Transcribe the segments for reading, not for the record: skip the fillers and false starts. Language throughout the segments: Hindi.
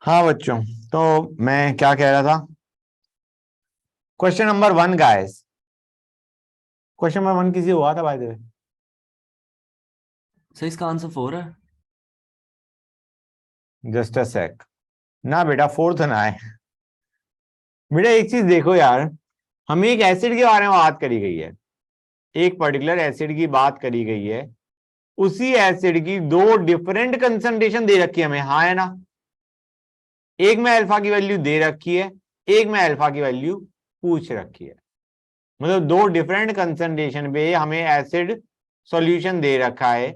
हाँ बच्चों, तो मैं क्या कह रहा था। Question number 1 guys. Question number 1 किसी हुआ था बाय द वे? सर इसका आंसर 4 है। जस्ट अ सेक। ना बेटा, 4 तो ना है। बेटा एक चीज देखो यार, हमें एक एसिड के बारे में बात करी गई है। एक पर्टिकुलर एसिड की बात करी गई है। उसी एसिड की दो डिफरेंट कंसंट्रेशन दे रखी है हमें, हाँ है ना। एक में अल्फा की वैल्यू दे रखी है, एक में अल्फा की वैल्यू पूछ रखी है। मतलब दो डिफरेंट कंसंट्रेशन पे हमें एसिड सॉल्यूशन दे रखा है,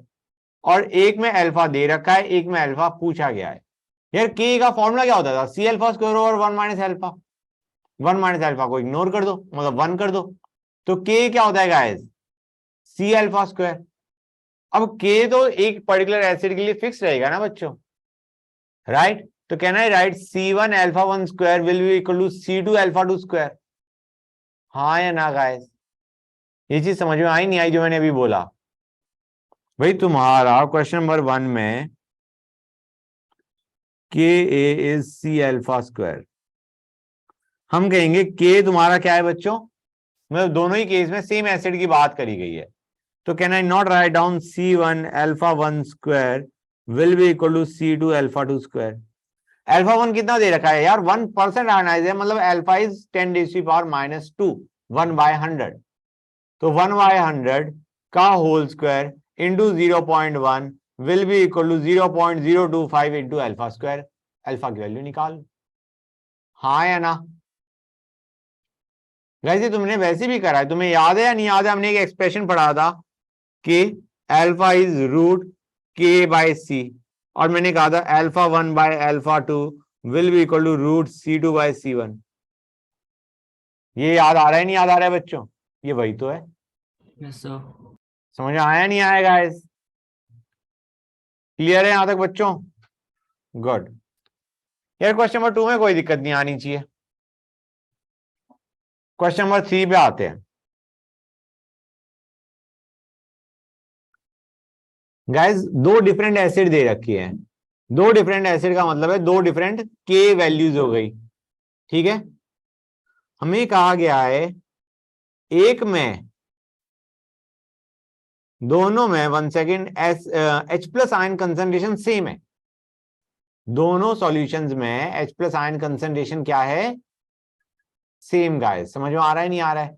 और एक में अल्फा दे रखा है, एक में अल्फा पूछा गया है। यार के का फॉर्मूला क्या होता था? C alpha square over 1 - alpha. 1 - alpha को इग्नोर कर दो, मतलब 1 कर दो। तो के क्या होता है गाइस? सी अल्फा स्क्वायर। अब के तो एक पर्टिकुलर एसिड के लिए फिक्स रहेगा ना बच्चों, राइट? तो कहना है right C1 alpha 1 square will be equal to C2 alpha 2 square. हाँ या ना गाइस? ये चीज समझ में आई नहीं आई जो मैंने अभी बोला? भाई तुम्हारा क्वेश्चन नंबर 1 में K a is C alpha square. हम कहेंगे के तुम्हारा क्या है बच्चों? मतलब दोनों ही केस में सेम एसिड की बात करी गई है। तो can I not write down C1 alpha 1 square will be equal to C2 alpha 2 square. Alpha 1 कितना दे रखा है यार? 1% आयनाइज है, मतलब अल्फा इज 10⁻⁻², 1/100। तो 1/100 का whole square into 0.1 will be equal to 0.025 into alpha square. Alpha की वैल्यू निकाल। हाँ या ना? वैसे तुमने वैसे भी करा है, तुम्हें याद है या नहीं याद है? हमने एक एक्सप्रेशन पढ़ा था कि alpha is root K by C, और मैंने कहा था अल्फा 1/अल्फा 2 will be equal to root C2/C1। ये याद आ रहा है नहीं याद आ रहा है बच्चों? ये वही तो है। Yes sir. समझ में आया नहीं आएगा? क्लियर है यहां तक बच्चों? गुड। यार क्वेश्चन नंबर 2 में कोई दिक्कत नहीं आनी चाहिए। क्वेश्चन नंबर 3 पे आते हैं गाइस। दो डिफरेंट एसिड दे रखी है। दो डिफरेंट एसिड का मतलब है दो डिफरेंट के वैल्यूज हो गई, ठीक है। हमें कहा गया है एक में, दोनों में 1 second H+ ion concentration same है। दोनों सॉल्यूशंस में H+ आयन कंसंट्रेशन क्या है? सेम। गाइस समझ में आ रहा है नहीं आ रहा है?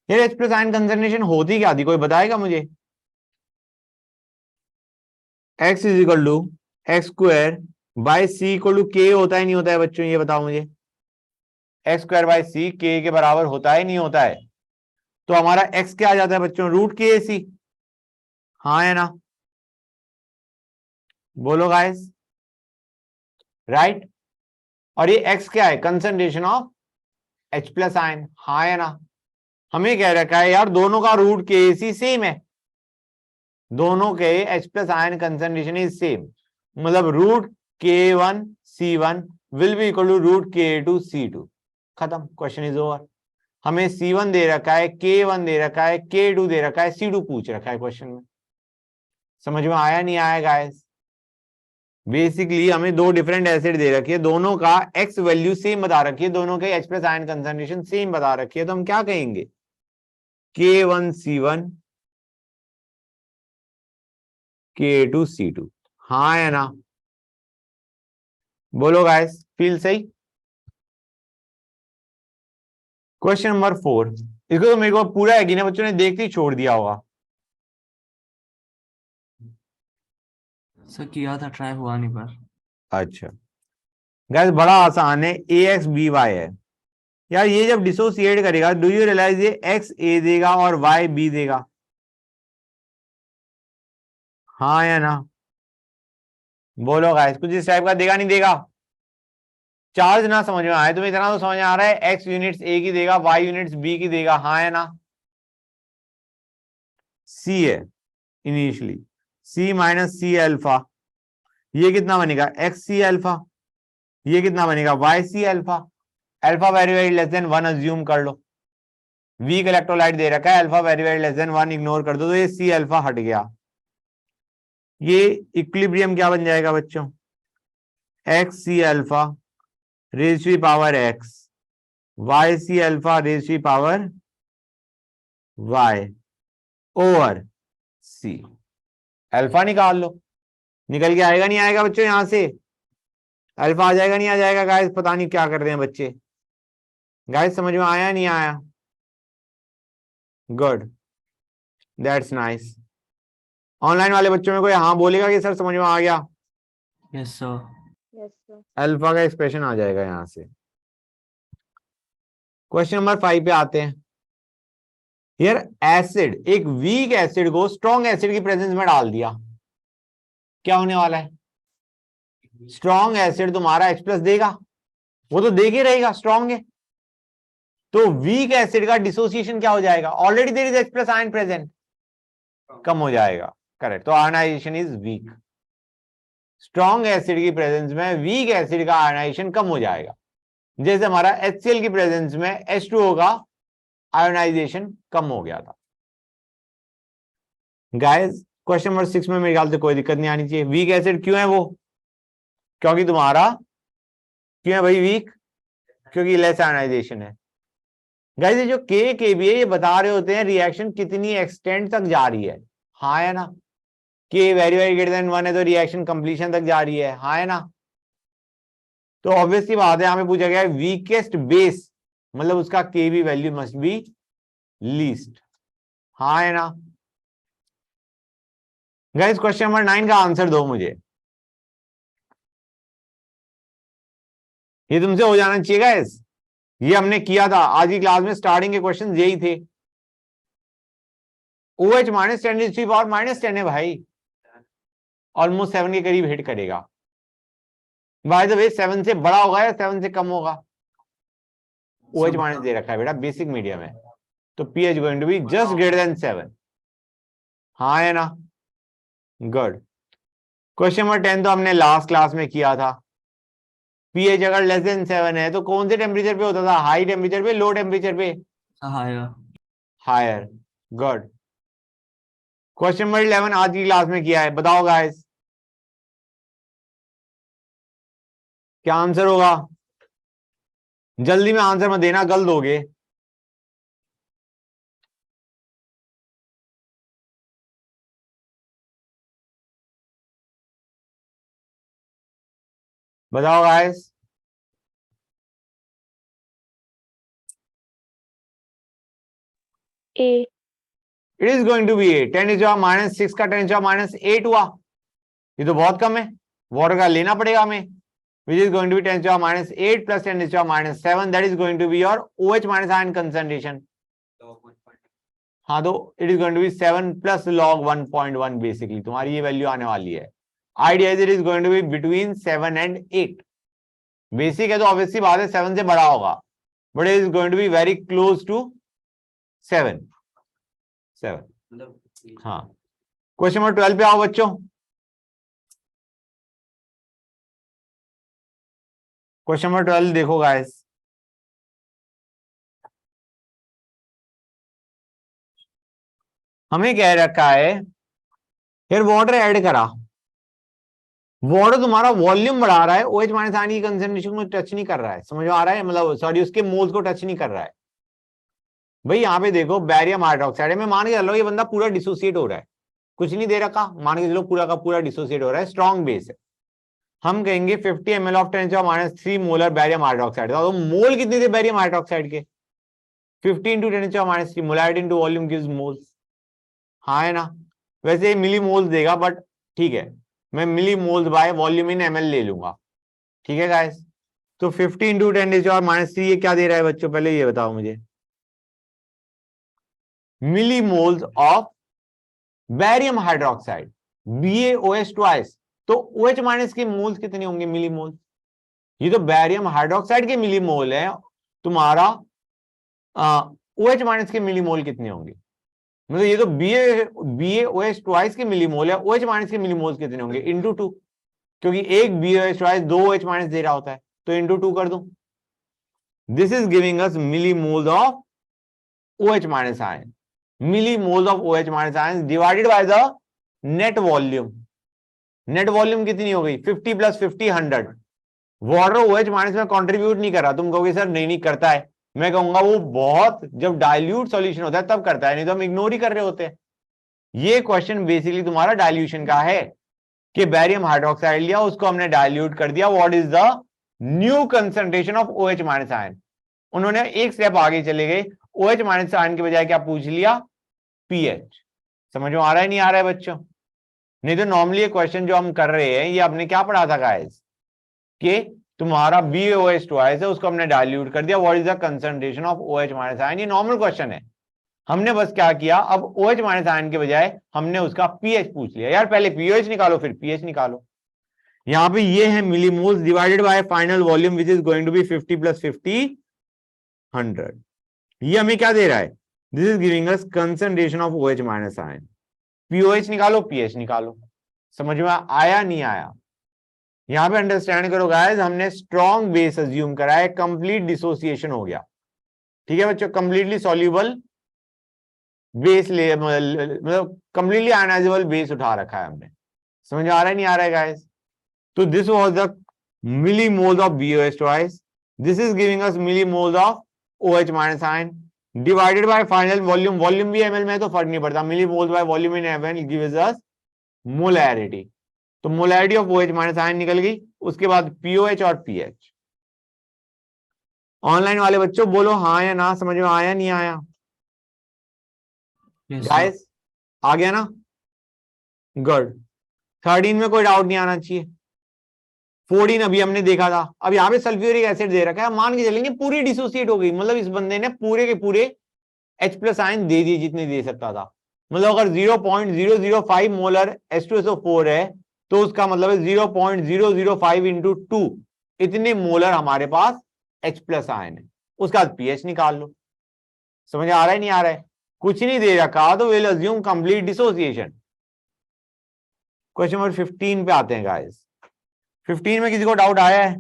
यार H+ आयन कंसंट्रेशन होती क्या थी, कोई बताएगा मुझे? x is equal to x square by C equal to K होता है नहीं होता है बच्चों? ये बताओ मुझे। एक्स स्क्वायर बाई सी के बराबर होता है नहीं होता है? तो हमारा x क्या आ जाता है बच्चों? √KC। हाँ है ना? बोलो गाइस, राइट। और ये x क्या है? Concentration of H+ ion. हाँ है ना? हमें कह रखा है यार दोनों का √KC सेम है। दोनों के H+ ion concentration is same, मतलब √K1 C1 will be equal to √K2 C2। खत्म, क्वेश्चन इज ओवर। हमें C1 दे रखा है, K1 दे रखा है, K2 दे रखा है, C2 पूछ रखा है क्वेश्चन में। समझ में आया नहीं आया गाइस? बेसिकली हमें दो डिफरेंट एसिड दे रखी है, दोनों का एक्स वैल्यू सेम बता रखी है, दोनों के H+ आयन कंसंट्रेशन सेम बता रखी है। तो हम क्या कहेंगे? K1 C1 K2 C2। हाँ है ना? बोलो गाइस, फील सही? Question number 4। इसको तो मेरे को पूरा है कि ना बच्चों ने देखते ही छोड़ दिया होगा। सर किया था, ट्राई हुआ नहीं पर। अच्छा गाइस, बड़ा आसान है। AX BY है। यार ये जब डिसोसिएट करेगा, डू यू रियलाइज ये XA देगा और YB देगा? हाँ या ना? बोलो गाइस, कुछ इस टाइप का देगा नहीं देगा? चार्ज ना समझ में आए तुम्हें, इतना तो समझ में आ रहा है, X यूनिट्स A की देगा, Y यूनिट्स B की देगा। हाँ या ना? C है इनिशियली, C-C अल्फा। ये कितना बनेगा? XC alpha. ये कितना बनेगा? YC alpha. Alpha very very less than 1 assume कर लो। वीक इलेक्ट्रोलाइट दे रखा है, alpha very very less than 1 ignore कर दो, तो ये C अल्फा हट गया। ये इक्विलिब्रियम क्या बन जाएगा बच्चों? X C alpha raise to power x, y C alpha raise to power y over C. Alpha निकाल लो, निकल के आएगा नहीं आएगा बच्चों यहां से? अल्फा आ जाएगा नहीं आ जाएगा? गाइस पता नहीं क्या कर रहे हैं बच्चे। गाइस समझ में आया नहीं आया? Good, that's nice. ऑनलाइन वाले बच्चों में कोई हाँ बोलेगा कि सर समझ में आ गया? Yes, sir. Yes, sir. Alpha का एक्सप्रेशन आ जाएगा यहां से। क्वेश्चन नंबर 5 पे आते हैं। यार एसिड, एक वीक एसिड को स्ट्रॉन्ग एसिड की प्रेजेंस में डाल दिया, क्या होने वाला है? स्ट्रॉन्ग एसिड तुम्हारा H प्लस देगा, वो तो दे के रहेगा, स्ट्रॉन्ग है। तो वीक एसिड का डिसोसिएशन क्या हो जाएगा? Already there is H plus ion present, कम हो जाएगा। करेक्ट, तो ionisation is weak. Strong acid की प्रेजेंस में वीक एसिड का आयनाइजेशन कम हो जाएगा, जैसे हमारा HCl की प्रेजेंस में H2O का आयोनाइजेशन कम हो गया था। गाइस क्वेश्चन नंबर 6 में मेरे ख्याल से कोई दिक्कत नहीं आनी चाहिए। वीक एसिड क्यों है वो? क्योंकि तुम्हारा क्यों है भाई वीक? क्योंकि लेस आयोनाइजेशन है। गाइस ये जो के भी है, ये बता रहे होते हैं रिएक्शन कितनी एक्सटेंट तक जा रही है। हाँ है ना? के वेरी वेरी ग्रेटर देन 1 है तो रिएक्शन कंप्लीशन तक जा रही है। हाँ है ना? तो ऑब्वियसली बात है, हमें पूछा गया है वीकेस्ट बेस, मतलब उसका K b value must be least. हाँ है ना? गाइस क्वेश्चन नंबर 9 का आंसर दो मुझे, ये तुमसे हो जाना चाहिए गाइस। ये हमने किया था आज की क्लास में, स्टार्टिंग के क्वेश्चन यही थे। OH माइनस 10 पावर -10 है भाई, ऑलमोस्ट 7 के करीब हिट करेगा। बाय द वे 7 से बड़ा होगा या 7 से कम होगा? OH माइनस दे रखा है बेटा बेसिक मीडियम है, तो pH going to be just greater than 7। हाँ है ना? गुड। क्वेश्चन नंबर 10 तो हमने लास्ट क्लास में किया था। pH अगर लेस देन 7 है तो कौन से टेम्परेचर पे होता था? हाई टेम्परेचर पे, लो टेम्परेचर पे? Higher. Higher. Good. Question number 11 आज की क्लास में किया है, बताओ गाइस क्या आंसर होगा? जल्दी में आंसर मत देना, गल दोगे। बताओ guys. A. It is going to be A. 10⁻⁻6 का 10⁻8 हुआ, ये तो बहुत कम है, वाटर का लेना पड़ेगा हमें, which is going to be 10⁻8 plus 10⁻7, that is going to be your OH minus ion concentration. हाँ, तो it is going to be 7 plus log 1.1, basically तुम्हारी ये वैल्यू आने वाली है। Idea is it is going to be between 7 and 8। Basic है तो ऑब्वियसली बात है 7 से बड़ा होगा, but it is going to be very close to 7। हाँ, क्वेश्चन नंबर 12 पे आओ बच्चों। क्वेश्चन नंबर 12 देखो गाइस, हमें कह रखा है यार वाटर ऐड करा, वाटर तुम्हारा वॉल्यूम बढ़ा रहा है, OH माइनस आयन की कंसंट्रेशन को टच नहीं कर रहा है। समझ में आ रहा है? मतलब सॉरी, उसके मोल्स को टच नहीं कर रहा है। भाई यहाँ पे देखो बैरियम हाइड्रोक्साइड है, मैं मान के चल रहा हूँ ये बंदा पूरा डिसोसिएट हो रहा है, कुछ नहीं दे रखा, मान के चलो पूरा का पूरा डिसोसिएट हो रहा है, स्ट्रॉन्ग बेस है। हम कहेंगे 50 ml of 10⁻³ molar barium hydroxide, तो मोल कितने थे बैरियम हाइड्रोक्साइड के? 15 × 10⁻³ molarity into volume gives moles. हाँ है ना? वैसे मिली मोल्स देगा, बट ठीक है, मैं milli moles by volume in ml ले लूंगा। ठीक है गाइस, तो 15 × 10⁻³ ये क्या दे रहा है बच्चों, पहले ये बताओ मुझे। Milli moles of barium hydroxide, BaOH twice, तो OH माइनस के मोल्स कितने होंगे? मिली मोल। ये तो बैरियम हाइड्रोक्साइड के मिली मोल है, तुम्हारा OH माइनस के मिली मोल कितने होंगे? मतलब ये तो BaOH ट्वाइस के मिली मोल है, OH माइनस के मिली मोल्स कितने होंगे? × 2, क्योंकि एक BaOH ट्वाइस 2 OH माइनस दे रहा होता है, तो × 2 कर दूं। This is giving us milli moles of OH minus ion, millimoles of OH minus ions divided by the net volume। Net volume कितनी हो गई? 50 + 50 100, वाटर OH माइनस में कंट्रीब्यूट नहीं कर रहा, तुम कहोगे सर नहीं नहीं करता है, मैं कहूंगा वो बहुत जब डाइल्यूट सॉल्यूशन होता है तब करता है, नहीं तो हम इग्नोर ही कर रहे होते हैं। ये क्वेश्चन बेसिकली तुम्हारा डाइल्यूशन का है कि बैरियम हाइड्रोक्साइड लिया, उसको हमने डाइल्यूट कर दिया, what is the new concentration of OH minus ion. उन्होंने एक स्टेप आगे चले गए, OH माइनस आयन के बजाय क्या पूछ लिया, pH। समझ में आ रहा है नहीं आ रहा है बच्चों? नहीं तो नॉर्मली ये क्वेश्चन जो हम कर रहे हैं ये आपने क्या पढ़ा था गाइस, कि तुम्हारा BaOH है, उसको हमने डाइल्यूट कर दिया, what is the concentration of OH minus ion. ये नॉर्मल क्वेश्चन है, हमने बस क्या किया, अब OH माइनस आयन के बजाय हमने उसका pH पूछ लिया। यार पहले pOH निकालो फिर pH निकालो। यहां पे ये है millimoles divided by final volume which is going to be 50 + 50 100। ये हमें क्या दे रहा है, this is giving us concentration of OH minus ion. pOH निकालो pH निकालो। समझ में आया नहीं आया? यहां पे अंडरस्टैंड करो गाइस, हमने स्ट्रॉन्ग बेस अज्यूम करा है, कंप्लीट डिसोसिएशन हो गया। ठीक है बच्चों, कंप्लीटली सॉल्यूबल बेस ले, मतलब कंप्लीटली आयनाइजेबल बेस उठा रखा है हमने। समझ आ रहा है नहीं आ रहा है गाइस? तो this was the millimoles of BaOH twice, this is giving us millimoles of OH minus ion divided by final volume, volume भी ml में तो फर्क नहीं पड़ता, millimoles by volume in ml gives us molarity. तो molarity of OH minus ion निकल गई, उसके बाद pOH और pH। ऑनलाइन वाले बच्चों बोलो हाँ या ना, समझ में आया नहीं आया? Yes, sir. गाइस आ गया ना? गुड। 13 में कोई डाउट नहीं आना चाहिए। 14 अभी हमने देखा था, अब यहाँ पे सल्फ्यूरिक एसिड दे रखा है, मान के चलेंगे पूरी डिसोसिएट हो गई, मतलब इस बंदे ने पूरे के पूरे H+ आयन दे दिए जितने दे सकता था। मतलब अगर 0.005 मोलर H2SO4 है तो उसका मतलब है 0.005 इंटू 2 इतने मोलर हमारे पास H+ आयन है। उसका pH निकाल लो। समझ आ रहा है नहीं आ रहा है? कुछ नहीं दे रखा तो will assume complete dissociation. Question number 15 पे आते हैं गाइस। 15 में किसी को डाउट आया है?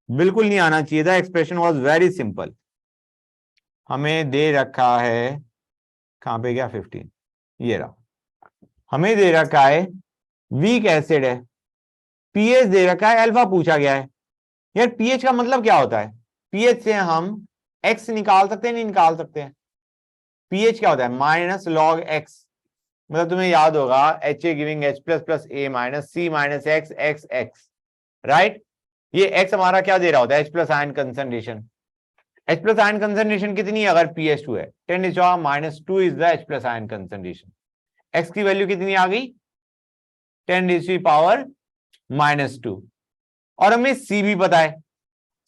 बिल्कुल नहीं आना चाहिए था, एक्सप्रेशन वाज वेरी सिंपल। हमें दे रखा है, कहां पे गया 15, ये रहा, हमें दे रखा है वीक एसिड है, pH दे रखा है, अल्फा पूछा गया है। यार pH का मतलब क्या होता है? pH से हम x निकाल सकते हैं नहीं निकाल सकते हैं? pH क्या होता है? Minus log x। मतलब तुम्हें याद होगा HA giving H++ A minus C minus x x x, right? ये x हमारा क्या दे रहा होता है? H+ ion concentration. H+ ion concentration कितनी है अगर pH 2 है? 10⁻⁻2 is the H+ ion concentration. x की वैल्यू कितनी आ गई? 10⁻⁻2। और हमें C भी पता है,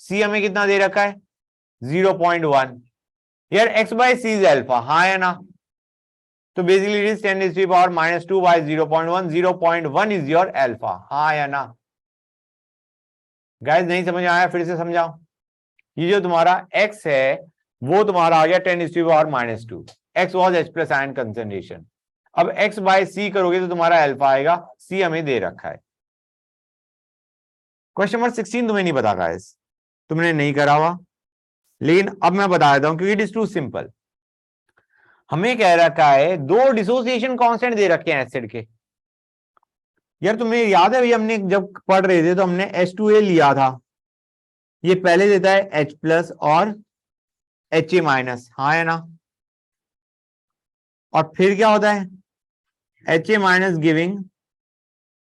C हमें कितना दे रखा है? 0.1। यार x/c इज अल्फा, हाँ या ना? तो basically it is 10⁻⁻2 by 0.1, 0.1 is your alpha, हाँ या ना? गाइस नहीं समझ आया? फिर से समझाओ। ये जो तुम्हारा x है वो तुम्हारा आ गया 10⁻⁻2, x was H+ ion concentration. अब x/c करोगे तो तुम्हारा अल्फा आएगा, c हमें दे रखा है। क्वेश्चन नंबर 16 तुम्हें नहीं पता गाइस, तुमने नहीं करा हुआ, लेकिन अब मैं बता देता हूं क्योंकि इट इज टू सिंपल। हमें कह रखा है दो डिसोसिएशन कांस्टेंट दे रखे हैं एसिड के। यार तुम्हें याद है भाई, हमने जब पढ़ रहे थे तो हमने H2A लिया था, ये पहले देता है H+ और Ha-, हाँ है ना? और फिर क्या होता है? Ha- गिविंग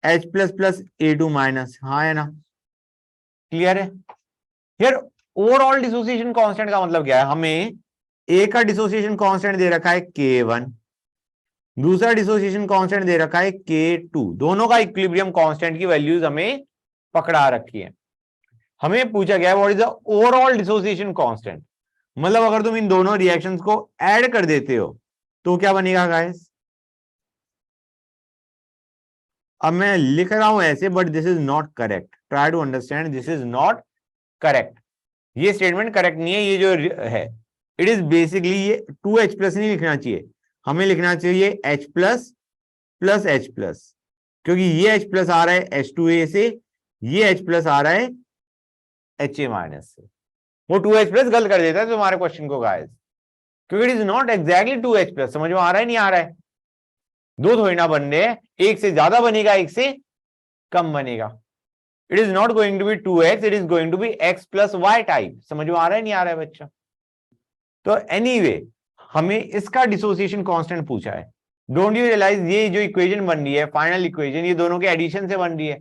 H++ A2-, हाँ है ना? क्लियर है? यार ओवरऑल डिसोसिएशन कांस्टेंट का मतलब क्या है? हमें ए का डिसोसिएशन कांस्टेंट दे रखा है K1, दूसरा डिसोसिएशन कांस्टेंट दे रखा है K2, दोनों का इक्विलिब्रियम कांस्टेंट की वैल्यूज हमें पकड़ा रखी है। हमें पूछा गया है what is the overall dissociation constant. मतलब अगर तुम इन दोनों रिएक्शंस को ऐड कर देते हो तो क्या बनेगा गाइस? अब मैं लिख रहा हूं ऐसे, but this is not correct, try to understand, this is not correct. ये स्टेटमेंट करेक्ट नहीं है, ये जो है इट इज बेसिकली, ये 2H+ नहीं लिखना चाहिए, हमें लिखना चाहिए H+ प्लस H+, क्योंकि ये H+ आ रहा है H2A से, ये H+ आ रहा है Ha- से। वो 2H+ गलत कर देता है तुम्हारे क्वेश्चन को गाइस, क्योंकि it is not exactly 2H+। समझ में आ रहा है नहीं आ रहा है? दो थोड़ी ना बन रहे हैं, एक से ज्यादा बनेगा एक से कम बनेगा। It is not going to be 2x, it is going to be x plus y type. समझ में आ रहा है नहीं आ रहा है बच्चा? तो एनीवे हमें इसका डिसोसिएशन कांस्टेंट पूछा है। डोंट यू रियलाइज ये जो इक्वेशन बन रही है फाइनल इक्वेशन, ये दोनों के एडिशन से बन रही है,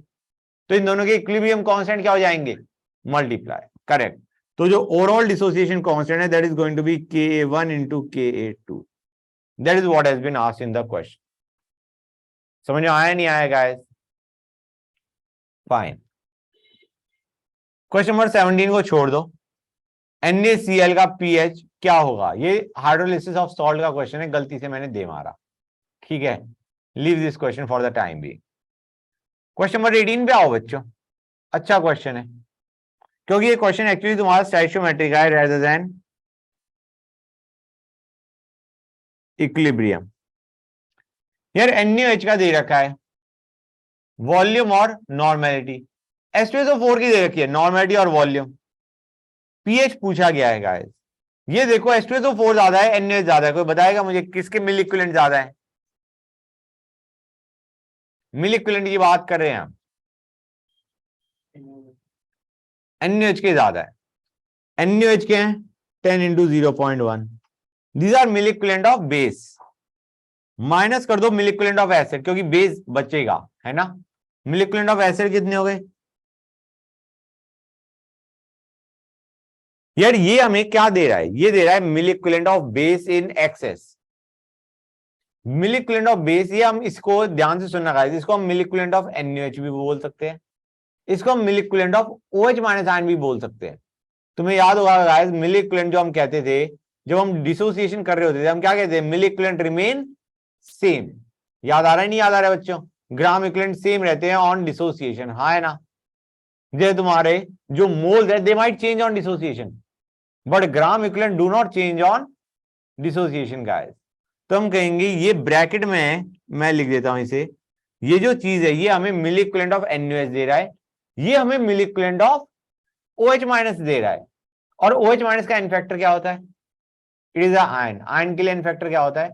तो इन दोनों के इक्विलिब्रियम कांस्टेंट क्या हो जाएंगे? मल्टीप्लाई। करेक्ट। तो जो ओवरऑल डिसोसिएशन कांस्टेंट है that is going to be Ka1 into Ka2। That is what has been asked in the question. समझ में आया नहीं आया गाइस? फाइन। क्वेश्चन नंबर 17 को छोड़ दो। NaCl का pH क्या होगा? ये हाइड्रोलिसिस ऑफ सॉल्ट का क्वेश्चन है, गलती से मैंने दे मारा, ठीक है। Leave this question for the time be. Question number 18 पे आओ बच्चों। अच्छा क्वेश्चन है क्योंकि ये क्वेश्चन एक्चुअली तुम्हारा स्टोइचियोमेट्रिक है रेदर देन इक्विलिब्रियम। यार NaOH का दे रखा है वॉल्यूम और नॉर्मेलिटी, H2SO4 की दे रखी है नॉर्मेलिटी और वॉल्यूम, pH पूछा गया है गाइस। ये देखो H2SO4 ज्यादा है, NaOH ज्यादा है, कोई बताएगा मुझे किसके मिल इक्विवेलेंट ज्यादा है? मिल इक्विवेलेंट की बात कर रहे हैं हम, NaOH के ज्यादा है। NaOH के हैं 10 into 0.1। These are milliequivalent of base. Minus कर दो मिल इक्विवेलेंट ऑफ एसिड क्योंकि बेस बचेगा, है ना। मिल इक्विवेलेंट ऑफ एसिड कितने हो गए? यार ये हमें क्या दे रहा है? ये दे रहा है milliequivalent of base in excess. Milliequivalent of base, ये हम इसको ध्यान से सुनना गाइस, इसको हम मिल इक्विवेलेंट ऑफ NaOH भी बोल सकते हैं, इसको हम milliequivalent of OH minus ion भी बोल सकते हैं। तुम्हें याद होगा गाइस मिल इक्विवेलेंट जो हम कहते थे जब हम डिसोसिएशन कर रहे होते थे, हम क्या कहते हैं? मिल इक्विवेलेंट रिमेन सेम। याद आ रहा है नहीं याद आ रहा है बच्चों? ग्राम इक्विवेलेंट सेम रहते हैं ऑन डिसोसिएशन, हाँ है ना। जैसे तुम्हारे जो मोल्स है they might change on dissociation but gram equivalent do not change on dissociation guys. तो हम कहेंगे ये ब्रैकेट में मैं लिख देता हूं इसे, ये जो चीज है ये हमें मिल इक्विवेलेंट ऑफ NaOH दे रहा है, ये हमें मिल इक्विवेलेंट ऑफ OH माइनस दे रहा है। और OH माइनस का इनफैक्टर क्या होता है? It is ion. आयन के लिए इनफैक्टर क्या होता है?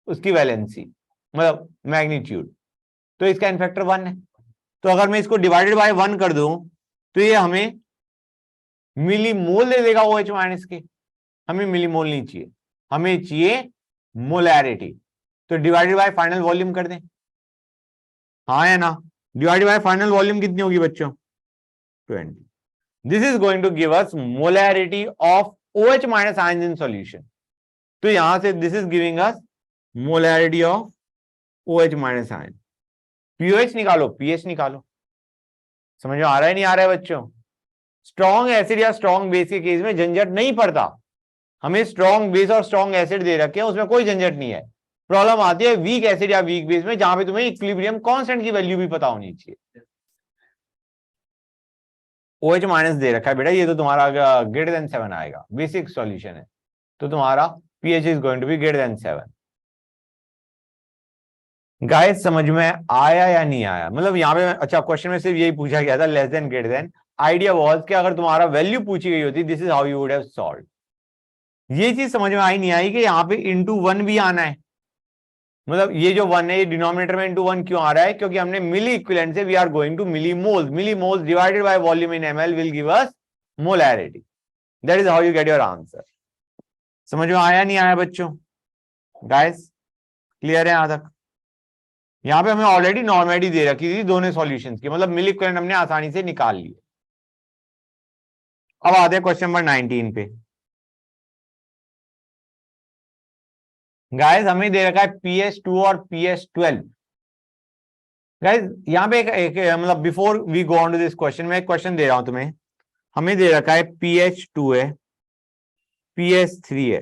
उसकी वैलेंसी मतलब मैग्नीट्यूड। तो इसका इनफैक्टर 1 है। तो अगर मैं इसको डिवाइडेड बाय 1 कर दूं तो ये हमें मिलीमोल दे देगा OH माइनस के। हमें मिलीमोल नहीं चाहिए, हमें चाहिए मोलैरिटी। तो डिवाइडेड बाय फाइनल वॉल्यूम कर दें, हाँ है ना। डिवाइडेड बाय फाइनल वॉल्यूम कितनी होगी बच्चों? 20। This is going to give us molarity of OH minus ions in solution. तो यहां से this is giving us molarity of OH minus ion. pOH निकालो, pH निकालो। समझ में आ रहा है नहीं आ रहा है बच्चों? स्ट्रॉन्ग एसिड या स्ट्रॉन्ग बेस के केस में झंझट नहीं पड़ता। हमें स्ट्रॉन्ग बेस और स्ट्रॉन्ग एसिड दे रखे हैं, उसमें कोई झंझट नहीं है। प्रॉब्लम आती है वीक एसिड या वीक बेस में, जहां पे तुम्हें इक्विलिब्रियम कांस्टेंट की वैल्यू भी पता होनी चाहिए। OH माइनस दे रखा है बेटा, ये तो तुम्हारा ग्रेटर देन 7 आएगा, बेसिक सॉल्यूशन है। तो तुम्हारा pH is going to be greater than 7। Guys समझ में आया या नहीं आया? मतलब यहाँ पे अच्छा क्वेश्चन में सिर्फ यही पूछा गया था less than greater than. Idea was कि अगर तुम्हारा वैल्यू पूछी गई होती this is how you would have solved. ये चीज समझ में आई नहीं आई कि यहाँ पे इंटू 1 भी आना है। मतलब ये जो 1 है ये डिनोमिनेटर में इंटू 1 क्यों आ रहा है? क्योंकि हमने मिली इक्विवेलेंट से we are going to millimoles. Millimoles divided by volume in ml will give us molarity. That is how you get your answer. समझ में आया नहीं आया बच्चों? गाइस क्लियर है यहां तक? यहां पे हमें ऑलरेडी नॉर्मेलिटी दे रखी थी दोनों सॉल्यूशंस की, मतलब मिल इक्विवेलेंट हमने आसानी से निकाल लिए। अब आते हैं क्वेश्चन नंबर 19 पे। गाइस हमें दे रखा है pH2 और pH12। गाइस यहां पे एक मतलब before we go on to this question, मैं एक क्वेश्चन दे रहा हूं तुम्हें। हमें दे रखा है pH2 है, pH3 है,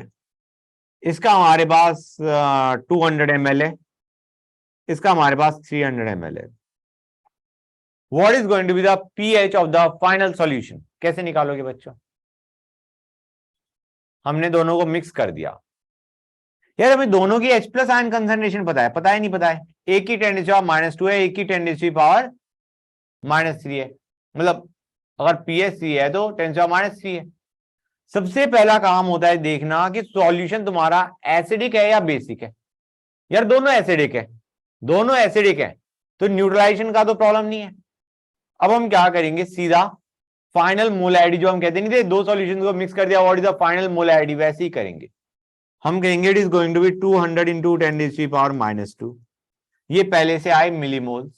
इसका हमारे पास 200 ml है, इसका हमारे पास 300 ml है। What is going to be the pH of the final solution? कैसे निकालोगे बच्चों? हमने दोनों को मिक्स कर दिया। यार हमें दोनों की H प्लस आयन कंसंट्रेशन पता है, पता है नहीं पता है? एक की 10⁻² है, एक की 10⁻³ है। मतलब अगर pH3 है तो 10⁻³ है। सबसे पहला काम होता है देखना कि सॉल्यूशन तुम्हारा एसिडिक है या बेसिक है। यार दोनों एसिडिक है, दोनों एसिडिक है, तो न्यूट्रलाइजेशन का तो प्रॉब्लम नहीं है। अब हम क्या करेंगे, सीधा फाइनल मोलैरिटी जो हम कहते नहीं थे, दो सॉल्यूशन को मिक्स कर दिया, what is the final molarity, वैसे ही करेंगे। हम कहेंगे it is going to be 200 into 10⁻⁻²। ये पहले से आए मिलीमोल,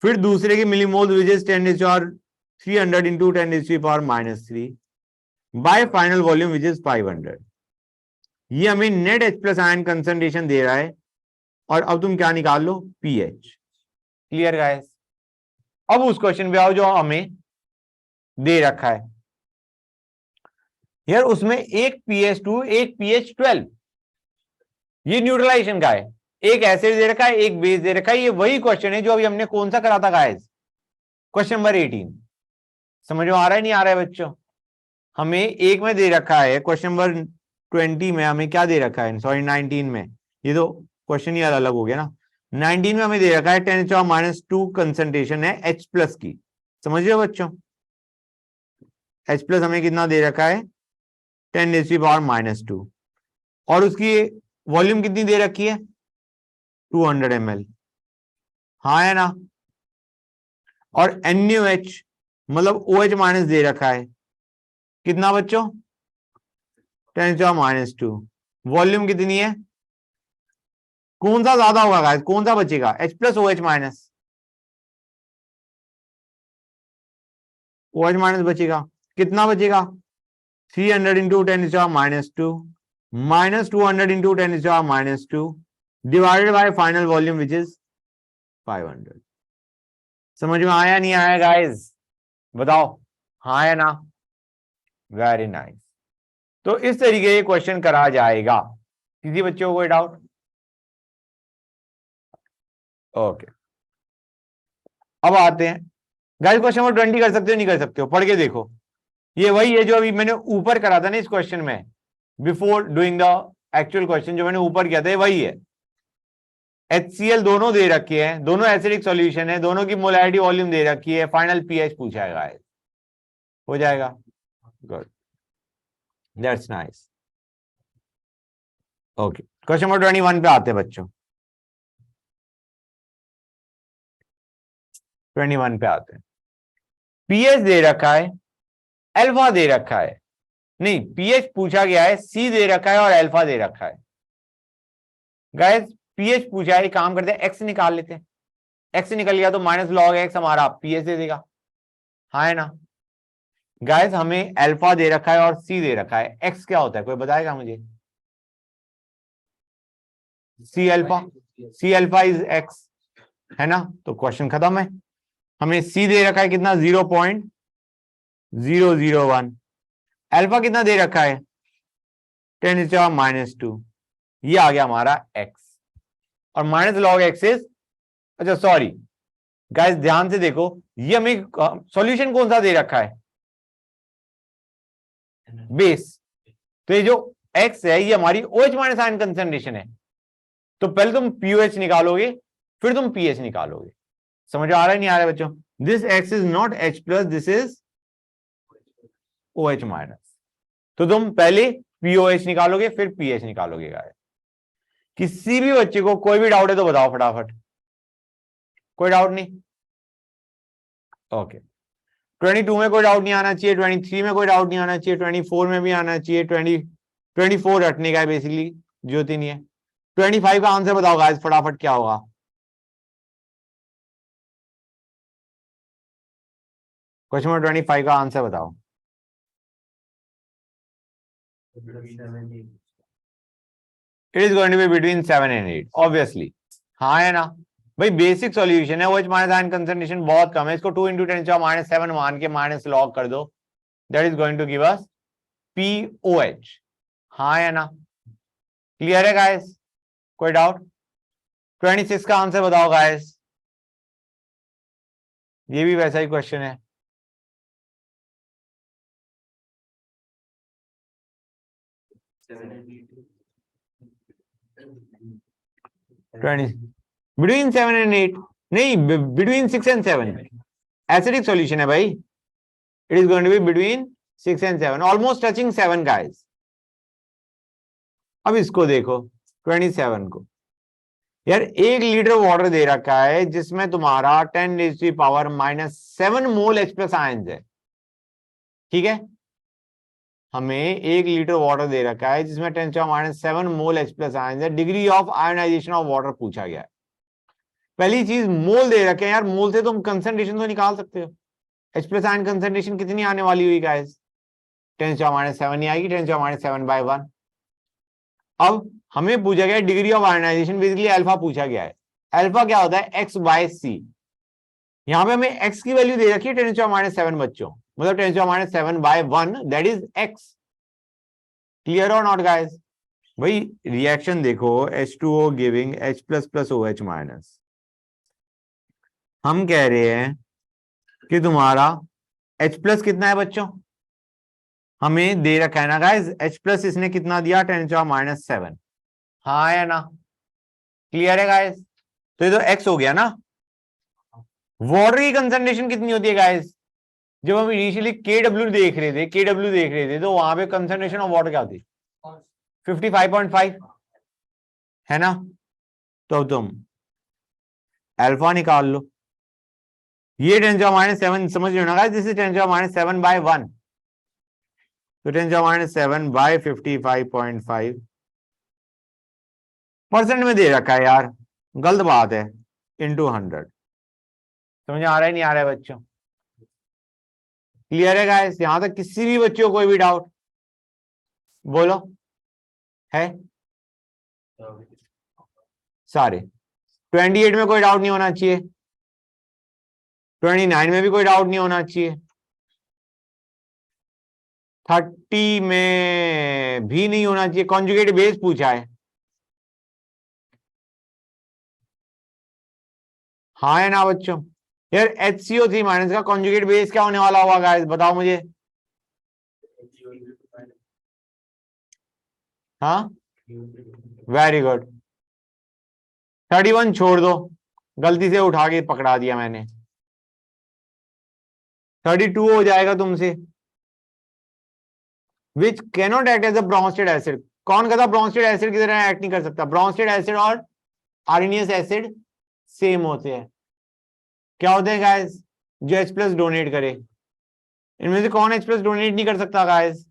फिर दूसरे के millimole which is 10⁻³ into 10⁻³ by final volume which is 500। ये हमें net H plus ion concentration दे रहा है, और अब तुम क्या निकाल लो, पीएच। Clear guys? अब उस क्वेश्चन पे आओ जो हमें दे रखा है यार, उसमें एक pH2 एक pH12, ये न्यूट्रलाइजेशन का है। एक एसिड दे रखा है, एक बेस दे रखा है। ये वही क्वेश्चन है जो अभी हमने कौन सा करा था गाइस, क्वेश्चन नंबर 18। समझ में आ रहा है नहीं आ रहा है बच्चों? हमें एक में दे रखा है, क्वेश्चन नंबर 20 में हमें क्या दे रखा है, सॉरी 19 में, ये तो क्वेश्चन ही अलग हो गया ना। 19 में हमें दे रखा है 10⁻² कंसंट्रेशन है H प्लस की। समझ रहे हो बच्चों? H प्लस हमें कितना दे रखा है, 10⁻², और उसकी वॉल्यूम कितनी दे रखी है, 200 ml। हाँ है ना? और NaOH मतलब OH माइनस दे रखा है, कितना बच्चों, 10⁻²। वॉल्यूम कितनी है, कौन सा ज्यादा होगा गाइस, कौन सा बचेगा, H plus OH minus? OH minus बचेगा। कितना बचेगा, 300 into 10⁻² minus 200 into 10⁻² divided by final volume which is 500। समझ में आया नहीं आया गाइस, बताओ, हाँ या ना? Very nice. तो इस तरीके ये क्वेश्चन करा जाएगा। किसी बच्चे को कोई डाउट? ओके, अब आते हैं गाइस, क्वेश्चन नंबर 20 कर सकते हो नहीं कर सकते हो, पढ़ के देखो। ये वही है जो अभी मैंने ऊपर करा था ना इस क्वेश्चन में, before doing the actual question जो मैंने ऊपर किया था, वही है। HCl दोनों दे रखे हैं, दोनों एसिडिक सॉल्यूशन है, दोनों की मोलैरिटी वॉल्यूम दे रखी है, फाइनल पीएच पूछा है गाइस, हो जाएगा। Good, that's nice. Okay, question number 21 पे आते हैं बच्चों। 21 पे आते हैं। पीएच दे रखा है, अल्फा दे रखा है, नहीं पीएच पूछा गया है, सी दे रखा है और अल्फा दे रखा है। गाइस पीएच पूछा है, काम करते हैं एक्स निकाल लेते हैं। एक्स निकल गया तो माइनस लॉग एक्स हमारा पीएच दे देगा, हाँ है ना? गाइस हमें अल्फा दे रखा है और सी दे रखा है, एक्स क्या होता है कोई बताएगा मुझे? C alpha, C alpha is x, है ना? तो क्वेश्चन खत्म है। हमें सी दे रखा है कितना, 0.001। अल्फा कितना दे रखा है, 10⁻²। ये आ गया हमारा एक्स, और माइनस लॉग एक्स इज, अच्छा सॉरी गाइस ध्यान से देखो, ये हमें सॉल्यूशन कौन सा दे रखा है, बेस। तो ये जो एक्स है ये हमारी OH माइनस आयन कंसंट्रेशन है। तो पहले तुम POH निकालोगे, फिर तुम पीएच निकालोगे। समझ आ रहा है नहीं आ रहा है बच्चों? This x is not H plus, this is OH minus. तो तुम पहले POH निकालोगे फिर पीएच निकालोगे गाइस। किसी भी बच्चे को कोई भी डाउट है तो बताओ फटाफट, कोई डाउट नहीं? ओके, 22 में कोई डाउट नहीं आना चाहिए, 23 में कोई डाउट नहीं आना चाहिए, 24 में भी आना चाहिए, 24 रटने का है बेसिकली, ज्योति नहीं है। 25 का आंसर बताओ गाइस फटाफट, क्या होगा? क्वेश्चन नंबर 25 का आंसर बताओ। It is going to be between 7 and 8 obviously, हाँ है ना भाई? बेसिक सॉल्यूशन है, OH माइनस आयन कंसंट्रेशन बहुत कम है, इसको 2 × 10⁻⁷ मान के माइनस लॉग कर दो, that is going to give us POH, हाँ है ना? क्लियर है गाइस, कोई डाउट? 26 का आंसर बताओ गाइस, ये भी वैसा ही क्वेश्चन है। बिटवीन 7 and 8 नहीं, बिटवीन 6 and 7 एसिडिक सॉल्यूशन है भाई। It is going to be between 6 and 7, almost touching 7 guys. अब इसको देखो 27 को, यार 1 लीटर वाटर दे रखा है जिसमें तुम्हारा 10⁻⁻7 मोल H+ आयंस है, ठीक है। हमें 1 लीटर वाटर दे रखा है जिसमें 10⁻7 मोल H+ आयंस है। Degree of ionisation of water पूछा गया है। पहली चीज मोल दे रखे हैं यार, मोल से तुम कंसंट्रेशन तो निकाल सकते हो। H+ आयन कंसंट्रेशन कितनी आने वाली हुई गाइस? 10⁻7 ही आएगी, 10⁻7/1। अब हमें पूछा गया degree of ionisation, basically alpha पूछा गया है। अल्फा क्या होता है? x/c। यहां पे हमें x की वैल्यू दे रखी है 10⁻7 बच्चों, मतलब 10⁻7/1, दैट इज x। क्लियर और नॉट गाइस? भाई रिएक्शन देखो, H2O गिविंग H++ OH-। हम कह रहे हैं कि तुम्हारा H+ कितना है बच्चों? हमें दे रखा है ना गाइस, H+ इसने कितना दिया? 10⁻7। हाँ है ना? क्लियर है गाइस? तो ये तो x हो गया ना। वाटर की कंसंट्रेशन कितनी होती है गाइस? जब हम इनिशियली KW देख रहे थे तो वहां पे कंसंट्रेशन ऑफ वाटर क्या होती? 55.5 है ना। तो तुम अल्फा निकाल लो। ये 10⁻7 समझ रहे हो ना गाइस? This is 10⁻7/1। तो 10⁻7/55.5 परसेंट में दे रखा है यार, गलत बात है, इंटू 100। समझ आ रहा है नहीं आ रहा है बच्चों? क्लियर है गाइस? यहां तक किसी भी बच्चे को कोई भी डाउट बोलो है? सारे 28 में कोई डाउट नहीं होना चाहिए, 29 में भी कोई डाउट नहीं होना चाहिए, 30 में भी नहीं होना चाहिए। कॉन्जुगेट बेस पूछा है, हाँ है ना बच्चों? यार HCO3- का कॉन्जुगेट बेस क्या होने वाला होगा गाइस, बताओ मुझे। हाँ वेरी गुड। 31 छोड़ दो, गलती से उठा के पकड़ा दिया मैंने। 32 हो जाएगा तुमसे। Which cannot act as a Bronsted acid. कौन कहता ब्रोंस्टेड एसिड की तरह एक्ट नहीं कर सकता? ब्रोंस्टेड एसिड और आर्नियस एसिड सेम होते हैं। क्या होते हैं गाइस? जो H+ डोनेट करे। इनमें से कौन H+ डोनेट नहीं कर सकता गाइस?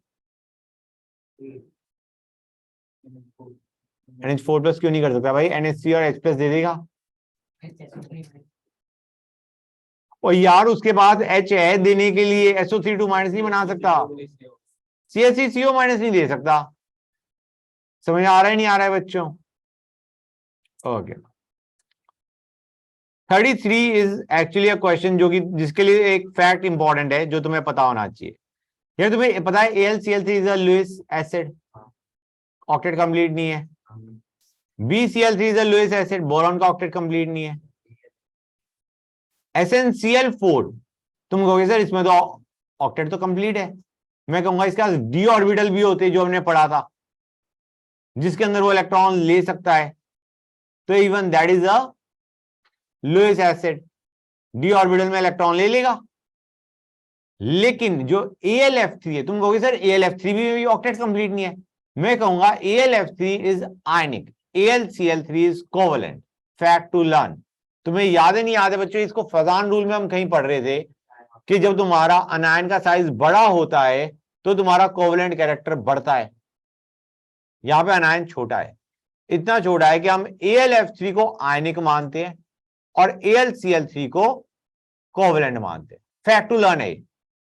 NH4+ क्यों नहीं कर सकता भाई? NH3 और H+ दे देगा। और यार उसके बाद H है देने के लिए, SO3 2- नहीं बना सकता, CH3CO- नहीं दे सकता। समझ आ रहा है नहीं आ रहा है बच्चों? Okay. 33 is actually a question जो कि जिसके लिए एक फैक्ट इंपॉर्टेंट है जो तुम्हें पता होना चाहिए। यार तुम्हें पता है AlCl3 is a Lewis acid, octet complete नहीं है। BCl3 is a Lewis acid, boron का ऑक्टेट कंप्लीट नहीं है। SnCl4 तुम कहोगे सर इसमें तो ऑक्टेट तो कंप्लीट है। मैं कहूंगा इसका d ऑर्बिटल भी होते जो हमने पढ़ा था, जिसके अंदर वो इलेक्ट्रॉन ले सकता है। तो even that is a Lewis acid, d orbital में इलेक्ट्रॉन ले लेगा। लेकिन जो AlF3 है, तुम कहोगे सर AlF3 भी ऑक्टेट कंप्लीट नहीं है। मैं कहूंगा AlF3 is ionic, AlCl3 is covalent. Fact to learn. तुम्हें याद है नहीं याद है बच्चों? इसको फजान रूल में हम कहीं पढ़ रहे थे कि जब तुम्हारा अनायन का साइज बड़ा होता है तो तुम्हारा कोवेलेंट कैरेक्टर बढ़ता है। यहां पे अनायन छोटा है, इतना छोटा है कि हम AlF3 को आयनिक मानते हैं और AlCl3 को कोवेलेंट मानते हैं। फैक्ट टू लर्न है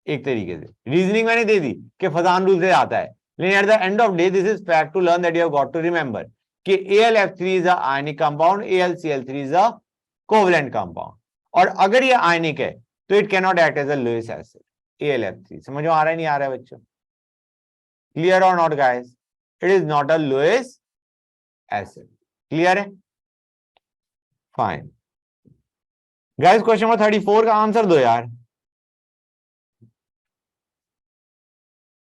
एक तरीके से। रीजनिंग मैंने दे दी कि फजान रूल से आता है, लेकिन at the end of day this is fact to learn that you have got to remember कि AlF3 is a ionic compound, AlCl3 is a covalent compound. और अगर ये आयनिक है तो it can not act as a Lewis acid, AlF3। समझ में आ रहा है नहीं आ रहा है बच्चों? क्लियर और not guys? It is not a Lewis acid. Clear है? Fine guys. क्वेश्चन नंबर 34 का आंसर दो यार।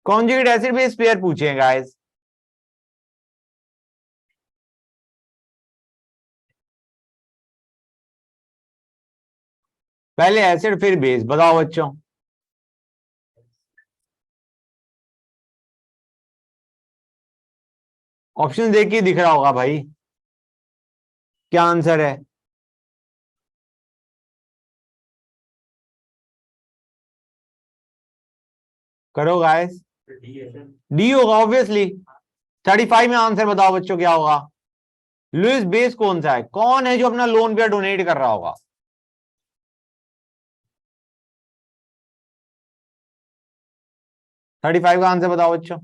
कॉन्जुगेट एसिड बेस पेयर पूछे हैं गाइस। पहले एसिड फिर बेस, बताओ बच्चों। ऑप्शन देख के दिख रहा होगा भाई। क्या आंसर है? करो गाइस। डी होगा ऑब्वियसली। 35 में आंसर बताओ बच्चों क्या होगा? लुइस बेस कौन सा है? कौन है जो अपना लोन पे डोनेट कर रहा होगा? थर्टी फाइव का आंसर बताओ बच्चों।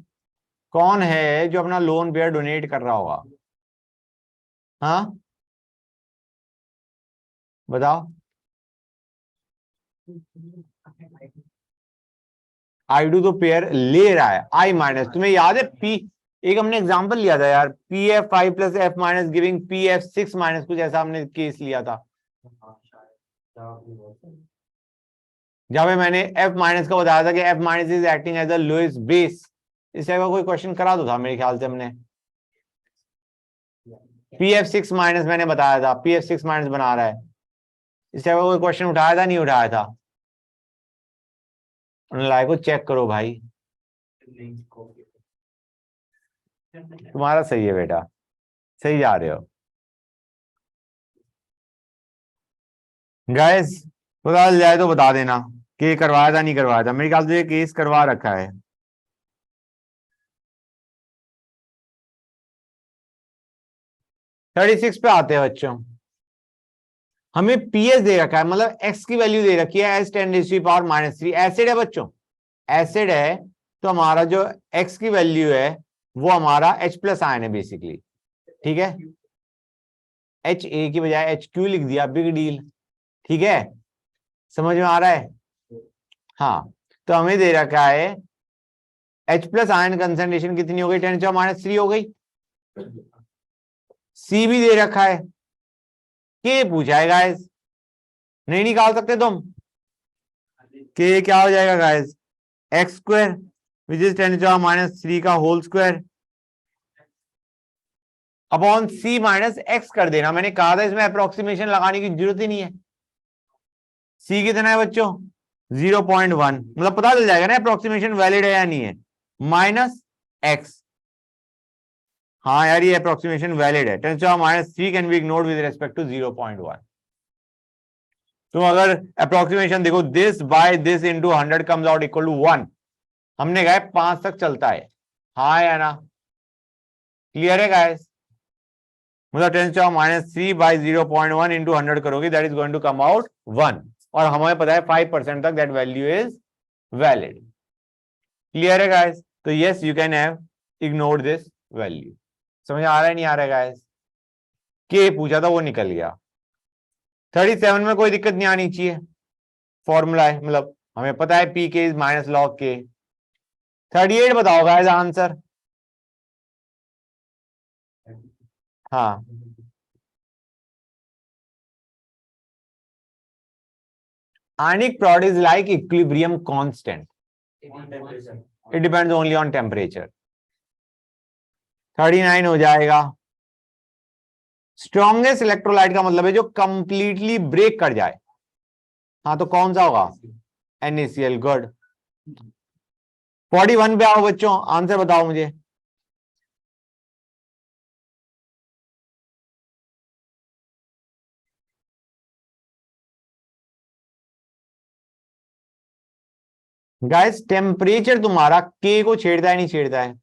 कौन है जो अपना लोन पे डोनेट कर रहा होगा? हाँ बताओ। आई डू तो पेयर ले रहा है। आई माइनस, तुम्हें याद है पी, एक हमने एग्जांपल लिया था यार, P F five plus F minus giving P F six minus, कुछ ऐसा हमने केस लिया था जहां पे मैंने एफ माइनस का बताया था कि F minus is acting as a lowest base. इस टाइप का कोई क्वेश्चन करा तो था मेरे ख्याल से हमने। पी एफ सिक्स माइनस मैंने बताया था, पी एफ सिक्स माइनस बना रहा है। इस टाइप का कोई क्वेश्चन उठाया था नहीं उठाया था? लाइक को चेक करो भाई। तुम्हारा सही है बेटा, सही जा रहे हो गाइस। पता चल जाए तो बता देना कि करवाया था नहीं करवाया था। मेरे ख्याल से ये केस करवा रखा है। थर्टी सिक्स पे आते हैं बच्चों। हमें पीएस दे रखा है, मतलब एक्स की वैल्यू दे रखी है एस 10⁻³ एसिड है बच्चों। एसिड है तो हमारा जो एक्स की वैल्यू है वो हमारा H प्लस आयन है बेसिकली। ठीक है, एच ए की बजाय HQ लिख दिया, बिग डील। ठीक है, समझ में आ रहा है? हाँ, तो हमें दे रखा है H प्लस आयन कंसेंट्रेशन कितनी हो गई? 10⁻³ हो गई। सी भी दे रखा है। के पूछा है गाइस, नहीं निकाल सकते तुम? के क्या हो जाएगा guys? X square which is 10⁻³ का होल स्क्वायर अपॉन सी माइनस एक्स कर देना। मैंने कहा था इसमें अप्रोक्सीमेशन लगाने की जरूरत ही नहीं है। सी कितना है बच्चों? 0.1, मतलब पता चल जाएगा ना अप्रोक्सीमेशन वैलिड है या नहीं है। माइनस एक्स, हाँ यार ये अप्रोक्सीमेशन वैलिड है। 10⁻³ can be ignored with respect to 0.1। तो अगर अप्रोक्सीमेशन देखो, this by this into 100 comes out equal to 1। हमने कहा 5 तक चलता है, हाँ या ना? क्लियर है गाइस? मतलब 10⁻³ बाय 0.1 इंटू 100 करोगे, that is going to come out 1। और हमें पता है 5% तक that value is valid. Clear है गाइस? तो yes you can have ignored this value. समझ आ रहा है नहीं आ रहा है गाइस? के पूछा था वो निकल गया। 37 में कोई दिक्कत नहीं आनी चाहिए, फॉर्मूला है, मतलब हमें पता है पी के इज माइनस लॉग के। 38 बताओ गाइस आंसर। हाँ, ionic product is like equilibrium constant, it depends only on temperature. 39 हो जाएगा। स्ट्रॉन्गेस्ट इलेक्ट्रोलाइट का मतलब है जो कंप्लीटली ब्रेक कर जाए। हाँ तो कौन सा होगा? NaCl, good. 41 पे आओ बच्चों, आंसर बताओ मुझे। गाइस टेम्परेचर तुम्हारा के को छेड़ता है नहीं छेड़ता है?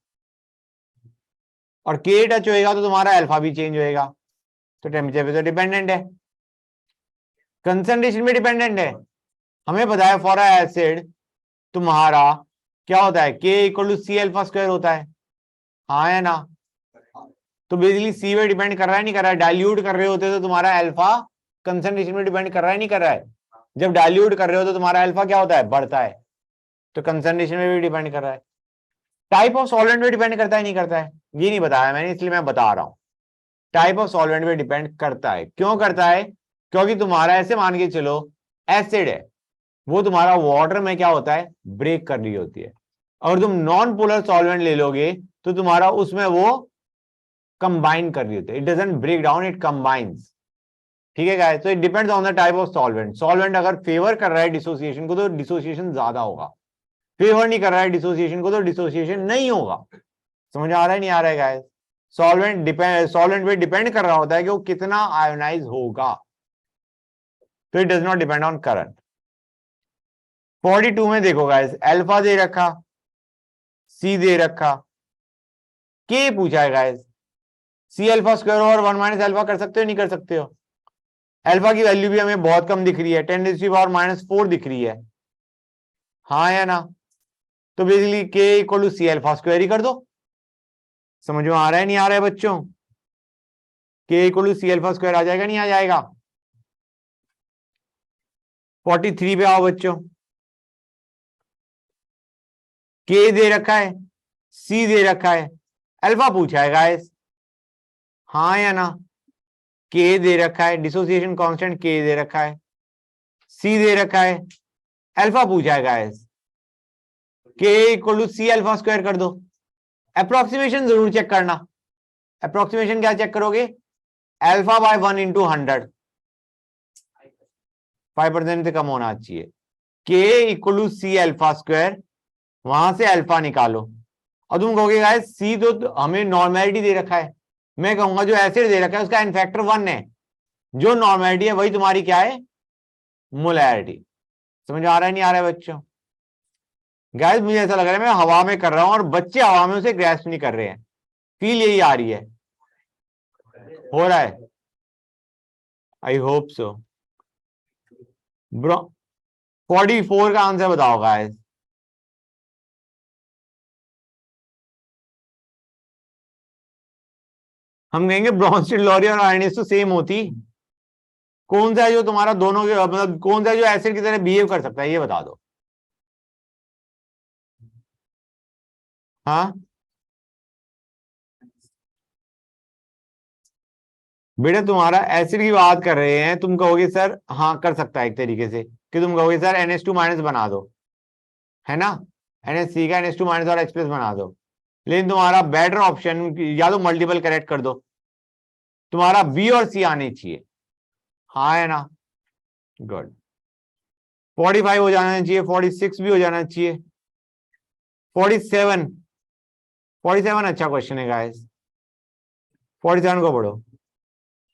और के टच होएगा तो तुम्हारा अल्फा भी चेंज होएगा, तो टेम्परेचर पे तो डिपेंडेंट है। कंसंट्रेशन पे डिपेंडेंट है। हमें पता है फॉर एसिड तुम्हारा क्या होता है? K equal to C alpha square होता है, हाँ है ना? तो बेसिकली सी पे डिपेंड कर रहा है नहीं कर रहा है? डाइल्यूट कर रहे होते तो तुम्हारा अल्फा कंसंट्रेशन पे डिपेंड कर रहा है नहीं कर रहा है? जब डाइल्यूट कर रहे हो तो तुम्हारा अल्फा क्या होता है? बढ़ता है। तो कंसंट्रेशन में भी डिपेंड कर रहा है। टाइप ऑफ सॉल्वेंट पे डिपेंड करता है नहीं करता है? ये नहीं बताया मैंने, इसलिए मैं बता रहा हूं। टाइप ऑफ सॉल्वेंट पे डिपेंड करता है। क्यों करता है? क्योंकि तुम्हारा ऐसे मान के चलो एसिड है, वो तुम्हारा वाटर में क्या होता है? ब्रेक कर रही होती है। अगर तुम नॉन पोलर सॉल्वेंट ले लोगे तो तुम्हारा उसमें वो कंबाइन कर रही होती है। It doesn't break down, it combines. ठीक है गाइस? तो it depends on the type of solvent. Solvent अगर फेवर कर रहा है डिसोसिएशन को तो डिसोसिएशन ज्यादा होगा, फेवर नहीं कर रहा है डिसोसिएशन को तो डिसोसिएशन नहीं होगा। समझ आ रहा है नहीं आ रहा है गाइस? सॉल्वेंट पे डिपेंड कर रहा होता है कि वो कितना आयोनाइज होगा, तो it does not depend on current. 42 में देखो गाइस, अल्फा दे रखा, सी दे रखा, के पूछा है गाइस, सी अल्फा स्क्वायर और 1 माइनस अल्फा कर सकते हो नहीं कर सकते हो? अल्फा की वैल्यू भी हमें बहुत कम दिख रही है, 10⁻⁻⁴ दिख रही है, हाँ या ना? तो basically K equal to C alpha square ही कर दो। समझ में आ रहा है नहीं आ रहा है बच्चों? K equal to C alpha square आ जाएगा नहीं आ जाएगा? 43 पे आओ बच्चों, के दे रखा है, सी दे रखा है, अल्फा पूछा है गाइस, हाँ या ना? के दे रखा है, डिसोसिएशन कांस्टेंट के दे रखा है, सी दे रखा है, अल्फा पूछा है guys, K equal to C alpha square कर दो। अप्रोक्सीमेशन जरूर चेक करना। अप्रोक्सीमेशन क्या चेक करोगे? अल्फा बाय 1 इंटू 100, 5% से कम होना चाहिए। K equal to C alpha square, वहां से अल्फा निकालो, और तुम कहोगे गाइस सी तो हमें नॉर्मेलिटी दे रखा है, मैं कहूंगा जो एसिड दे रखा है उसका एन फैक्टर 1 है, जो नॉर्मेलिटी है वही तुम्हारी क्या है? मोलैरिटी। समझ आ रहा है नहीं आ रहा है बच्चों? गाइस मुझे ऐसा लग रहा है मैं हवा में कर रहा हूं और बच्चे हवा में उसे ग्रैस्प नहीं कर रहे हैं, फील यही आ रही है, हो रहा है? I hope so bro. 44 का आंसर बताओ गाइस। हम कहेंगे ब्रॉन्स्टेड लॉरी और आयनिस तो सेम होती, कौन सा है जो तुम्हारा दोनों के मतलब कौन सा है जो एसिड की तरह बिहेव कर सकता है ये बता दो। हाँ बेटा तुम्हारा एसिड की बात कर रहे हैं, तुम कहोगे सर हाँ कर सकता है एक तरीके से, कि तुम कहोगे सर NH2 माइनस बना दो, है ना? NHC का NH2 माइनस और H प्लस बना दो, लेकिन तुम्हारा बेटर ऑप्शन या तो मल्टीपल करेक्ट कर दो, तुम्हारा बी और सी आने चाहिए, हाँ है ना? गुड। 45 हो जाना चाहिए, 46 भी हो जाना चाहिए, 47, 47 अच्छा क्वेश्चन है गाइस, 47 को पढ़ो।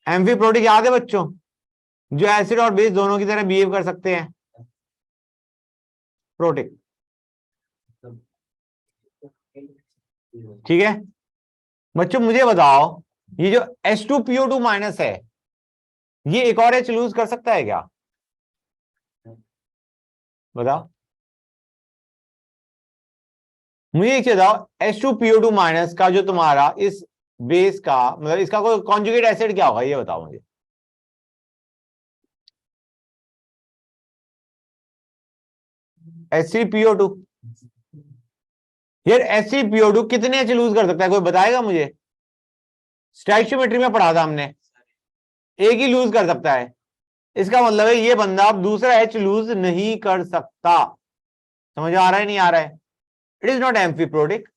एम्फीप्रोटिक याद है बच्चों, जो एसिड और बेस दोनों की तरह बिहेव कर सकते हैं, प्रोटिक, ठीक है बच्चों? मुझे बताओ ये जो H2PO2 माइनस है, ये एक और H लूज कर सकता है क्या? बताओ मुझे एक चीज बताओ, H2PO2 माइनस का जो तुम्हारा इस बेस का मतलब इसका कोई कॉन्जुगेट एसिड क्या होगा ये बताओ मुझे। H3PO2, यार H3PO2 कितने H लूज कर सकता है कोई बताएगा मुझे? स्टोइकियोमेट्री में पढ़ा था हमने, एक ही लूज कर सकता है, इसका मतलब है ये बंदा अब दूसरा H लूज नहीं कर सकता। समझ आ रहा है नहीं आ रहा है? इट इज नॉट एम्फीप्रोटिक,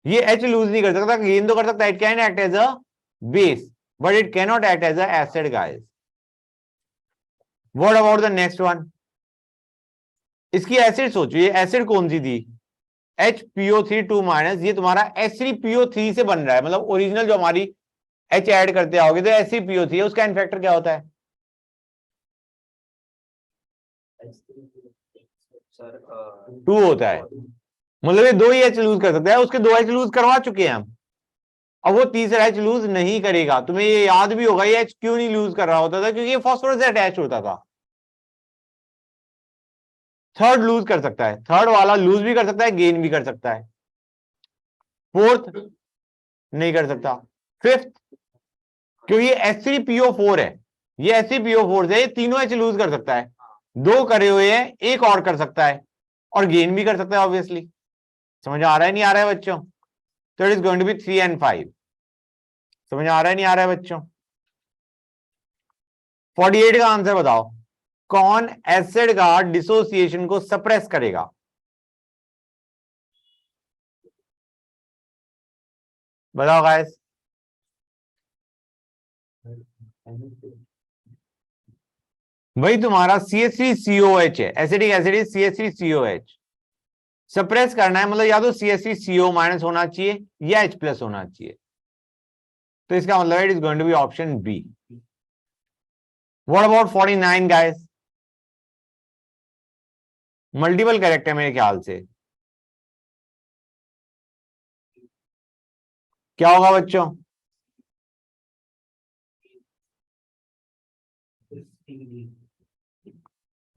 ये H लूज नहीं कर सकता, गेन तो कर सकता है, it can act as a base but it can not act as a acid guys. What about the next one? इसकी एसिड सोचो, ये एसिड कौन सी थी? HPO3 माइनस, ये तुम्हारा H3PO3 से बन रहा है, मतलब ओरिजिनल जो हमारी H ऐड करते आओगे तो H3PO3 है, उसका इनफैक्टर क्या होता है? सर 2 होता है, मतलब ये 2 ही H लूज कर सकता है, उसके 2 H लूज करवा चुके हैं हम, अब वो तीसरा H लूज नहीं करेगा। तुम्हें ये याद भी होगा ये H क्यों नहीं लूज कर रहा होता था, क्योंकि ये फास्फोरस से अटैच होता था। थर्ड लूज कर सकता है, थर्ड वाला लूज भी कर सकता है, गेन भी कर सकता है, फोर्थ नहीं कर सकता, फिफ्थ क्योंकि ये H3PO4 है, ये H3PO4 से ये तीनों H लूज कर सकता है, 2 करे हुए हैं, एक और कर सकता है और गेन भी कर सकता है ऑब्वियसली। समझ आ रहा है नहीं आ रहा है बच्चों? तो it is going to be 3 and 5। समझ आ रहा है नहीं आ रहा है बच्चों? 48 का आंसर बताओ, कौन एसिड का डिसोसिएशन को सप्रेस करेगा? बताओ गाइस। भाई तुम्हारा CH3COH है, एसिडिक एसिड CH3COH, सप्रेस करना है मतलब या तो CH3CO माइनस होना चाहिए या H प्लस होना चाहिए, तो इसका मतलब it is going to be option B. What about 49 guys? Multiple correct है मेरे ख्याल से। क्या होगा बच्चों?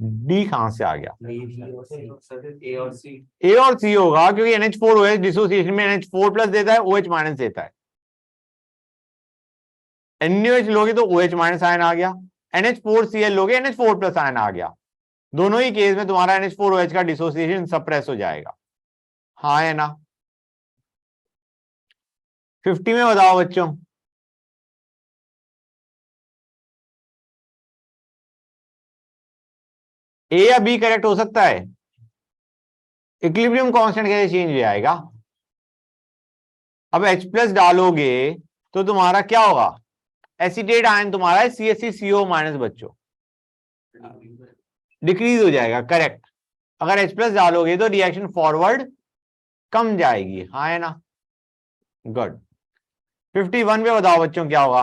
डी कहां से आ गया? ए और सी। ए और सी होगा क्योंकि NH4OH डिसोसिएशन में NH4 प्लस देता है, OH माइनस देता है। NaOH लोगे तो OH माइनस आयन आ गया, NH4Cl लोगे NH4 प्लस आयन आ गया। दोनों ही केस में तुम्हारा NH4OH का डिसोसिएशन सप्रेस हो जाएगा। हाँ है ना? 50 में बताओ बच्चों। ए या बी करेक्ट हो सकता है? इक्विलिब्रियम कांस्टेंट कैसे चेंज हो जाएगा? अब H प्लस डालोगे तो तुम्हारा क्या होगा? एसिटेट आयन तुम्हारा है CH3CO माइनस बच्चों, डिक्रीज हो जाएगा। करेक्ट। अगर H प्लस डालोगे तो रिएक्शन फॉरवर्ड कम जाएगी। हाँ है ना? गुड। 51 पे बताओ बच्चों क्या होगा?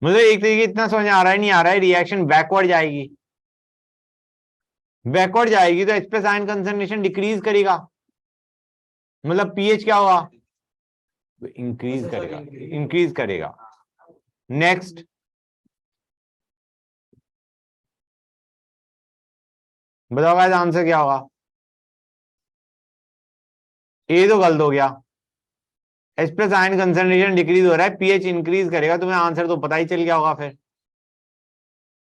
मुझे एक तरीके इतना समझ आ रहा है, नहीं आ रहा है, रिएक्शन बैकवर्ड जाएगी। बैकवर्ड जाएगी तो H plus ion concentration decrease करेगा, मतलब पीएच क्या होगा? इंक्रीज करेगा, इंक्रीज करेगा। नेक्स्ट, बताओ गाइस आंसर क्या होगा? ए तो गलत हो गया। H plus ion concentration decrease हो रहा है, पीएच इंक्रीज करेगा। तुम्हें आंसर तो पता ही चल गया होगा फिर।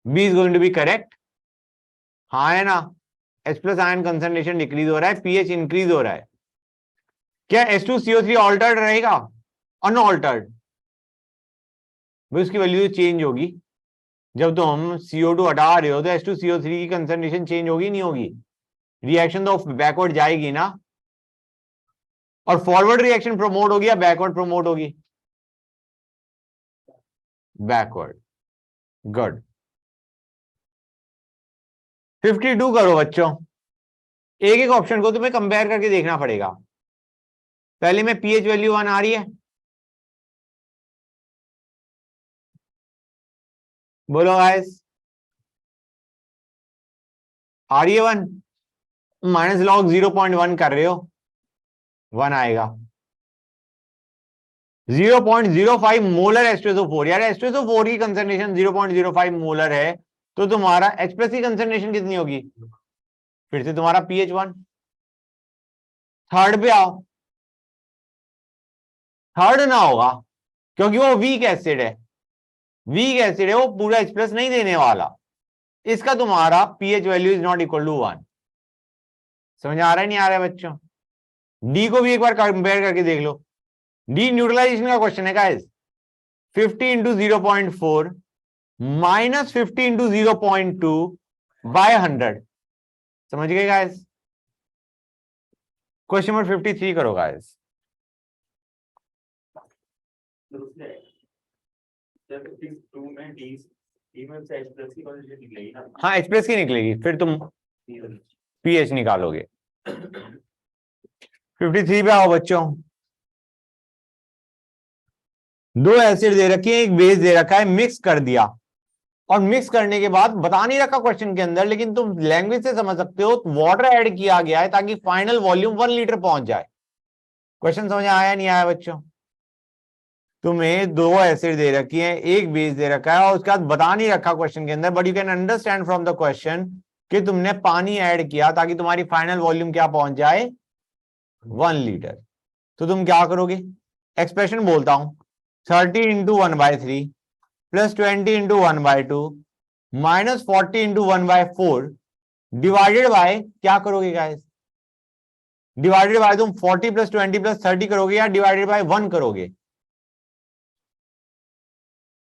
B is going to be correct. हाँ है ना? H plus ion concentration decrease हो रहा है, पीएच इंक्रीज हो रहा है। क्या H2CO3 ऑल्टर्ड रहेगा? अनऑल्टर्ड? भाई उसकी वैल्यू चेंज होगी। जब तुम CO2 हटा रहे हो तो H2CO3 की कंसंट्रेशन चेंज होगी नहीं होगी? रिएक्शन तो बैकवर्ड जाएगी ना। और फॉरवर्ड रिएक्शन प्रमोट होगी या बैकवर्ड प्रमोट होगी? बैकवर्ड। गुड। 52 करो बच्चों। एक एक ऑप्शन को तुम्हें कंपेयर करके देखना पड़ेगा। पहले में पीएच वैल्यू 1 आ रही है, बोलो गाइस। आ रही है 1? माइनस लॉग 0.1 कर रहे हो, 1 आएगा। 0.05 मोलर H2SO4। यार H2SO4 की कंसंट्रेशन 0.05 मोलर है, तो तुम्हारा H प्लस की कंसंट्रेशन कितनी होगी? फिर से तुम्हारा pH 1। थर्ड पे आओ। थर्ड ना होगा क्योंकि वो वीक एसिड है। वीक एसिड है, वो पूरा H प्लस नहीं देने वाला। इसका तुम्हारा pH value is not equal to 1। समझ आ रहा है नहीं आ रहा है बच्चों? डी को भी एक बार कंपेयर करके देख लो। डी न्यूट्रलाइजेशन का क्वेश्चन है guys. 50 into 0.4 minus 50 into 0.2 by 100। समझ गए गाइस? क्वेश्चन नंबर 53 करो गाइस। हाँ H प्लस की निकलेगी, फिर तुम पीएच निकालोगे। 53 पे आओ बच्चों। दो एसिड दे रखी है, एक बेस दे रखा है, मिक्स कर दिया। और मिक्स करने के बाद बता नहीं रखा क्वेश्चन के अंदर, लेकिन तुम लैंग्वेज से समझ सकते हो, वाटर ऐड किया गया है ताकि फाइनल वॉल्यूम 1 लीटर पहुंच जाए। क्वेश्चन समझ आया नहीं आया बच्चों? तुम्हें दो एसिड दे रखी है, एक बेस दे रखा है, और उसके बाद बता नहीं रखा क्वेश्चन के अंदर, but you can understand from the question कि तुमने पानी ऐड किया ताकि तुम्हारी फाइनल वॉल्यूम क्या पहुंच जाए? 1 लीटर। तो तुम क्या करोगे? एक्सप्रेशन बोलता हूं, 30 into 1/3 plus 20 into 1/2 minus 40 into 1/4 divided by क्या करोगे गाइस? डिवाइडेड बाय तुम 40 प्लस 20 प्लस 30 करोगे या डिवाइडेड बाय 1 करोगे?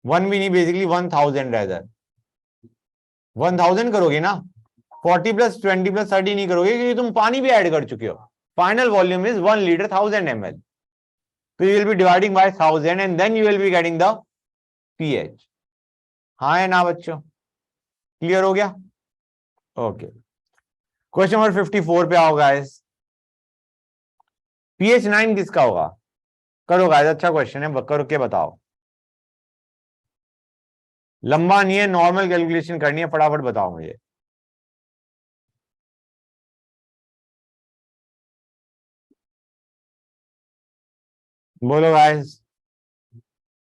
1 भी नहीं, बेसिकली 1000 रेदर 1000 करोगे ना। 40 प्लस 20 प्लस 30 नहीं करोगे क्योंकि तुम पानी भी ऐड कर चुके हो। Final volume is 1 litre 1000 ml। So you will be dividing by 1000 and then you will be getting the pH। हाँ है ना बच्चों? क्लियर हो गया? ओके, क्वेश्चन नंबर 54 पे आओ गाइस। पीएच 9 किसका होगा? करो गाइस, अच्छा क्वेश्चन है, करो के बताओ। लंबा नहीं है, नॉर्मल कैलकुलेशन करनी है, फटाफट बताओ मुझे। बोलो गाइस,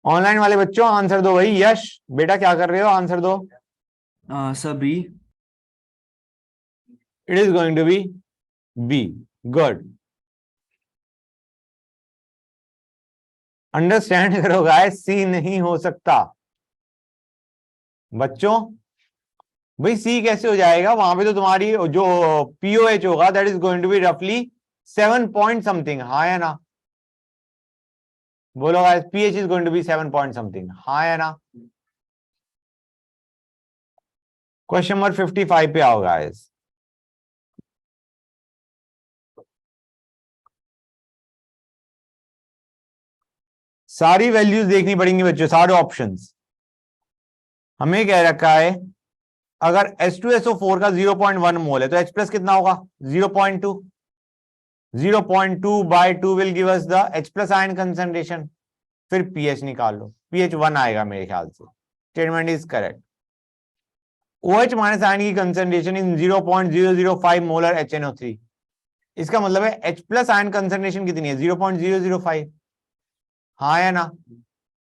ऑनलाइन वाले बच्चों आंसर दो भाई। यश बेटा क्या कर रहे हो, आंसर दो। सभी। It is going to be B. Good, understand करो गाइस, सी नहीं हो सकता बच्चों। भाई सी कैसे हो जाएगा? वहां पे तो तुम्हारी जो पीओएच होगा that is going to be रफली 7 पॉइंट समथिंग, हाँ या ना? बोलो guys, pH is going to be 7 point something, हाँ या ना? क्वेश्चन नंबर 55 पे आओ गाइस। सारी वैल्यूज देखनी पड़ेंगी बच्चों, सारे ऑप्शंस। हमें कह रखा है अगर H2SO4 का 0.1 मोल है तो H प्लस कितना होगा? 0.2। 0.2 by 2 will give us the H plus ion concentration. फिर पीएच निकाल लो, पीएच 1 आएगा मेरे ख्याल से। Statement is correct. OH minus ion की कंसंट्रेशन इन 0.005 मोलर HNO3। इसका मतलब है H प्लस आयन कंसंट्रेशन कितनी है? 0.005, हाँ या ना?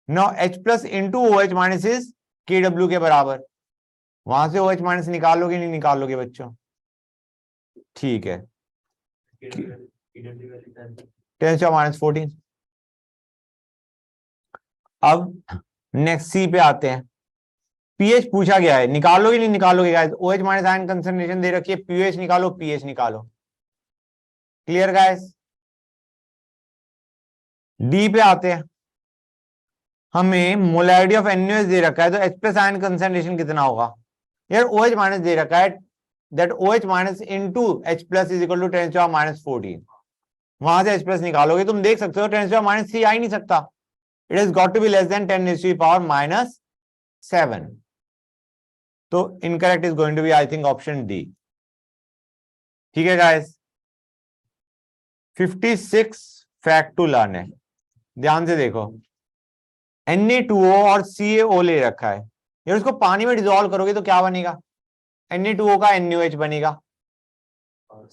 No, H plus into OH minus is KW के बराबर। वहां से OH माइनस निकालोगे नहीं निकालोगे बच्चों? ठीक है, 10⁻14। अब नेक्स्ट सी पे आते हैं। पीएच पूछा गया है, निकालोगे नहीं निकालोगे guys? OH minus ion concentration दे रखी है, पीएच निकालो, पीएच निकालो। Clear guys? डी पे आते हैं। हमें मोलैरिटी ऑफ NaOH दे रखा है, तो H प्लस आयन कंसंट्रेशन कितना होगा? यार OH माइनस दे रखा है, that OH minus into H plus is equal to 10⁻14। वहां से H प्लस निकालोगे, तुम देख सकते हो 10⁻3 आ ही नहीं सकता। It is got to be less than 10⁻⁻7। तो incorrect is going to be I think option D. ठीक है गाइस, 56 फैक्ट टू लर्न है, ध्यान से देखो। Na2O और CaO ले रखा है, यार उसको पानी में डिसॉल्व करोगे तो क्या बनेगा? Na2O का NaOH बनेगा,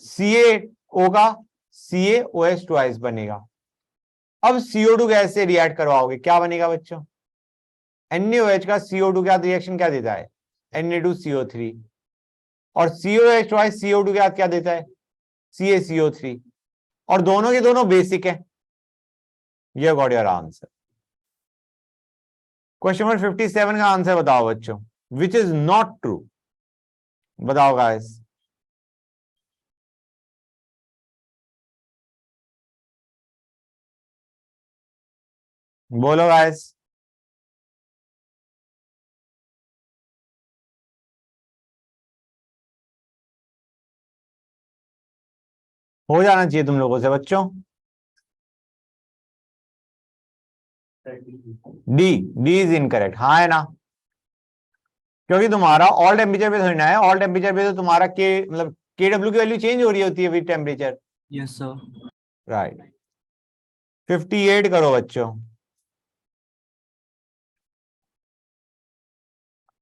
CaO का CaOH ट्वाइस बनेगा। अब CO2 गैस से रिएक्ट करवाओगे, क्या बनेगा बच्चों? NaOH का CO2 क्या रिएक्शन क्या देता है? Na2CO3। और COH ट्वाइस CO2 क्या देता है? CaCO3। और दोनों के दोनों बेसिक है। ये got your answer. Question number 57 का आंसर बताओ बच्चों, विच इज नॉट ट्रू। बताओ गाइस। बोलो गाइस। हो जाना चाहिए तुम लोगों से बच्चों। डी, डी इज इनकरेक्ट, हाँ है ना? क्योंकि तुम्हारा ऑल टेम्परेचर पे थोड़ी ना है, ऑल टेम्परेचर पे तो तुम्हारा के मतलब KW की वैल्यू चेंज हो रही होती है with temperature. Yes sir. Right. 58 करो बच्चों।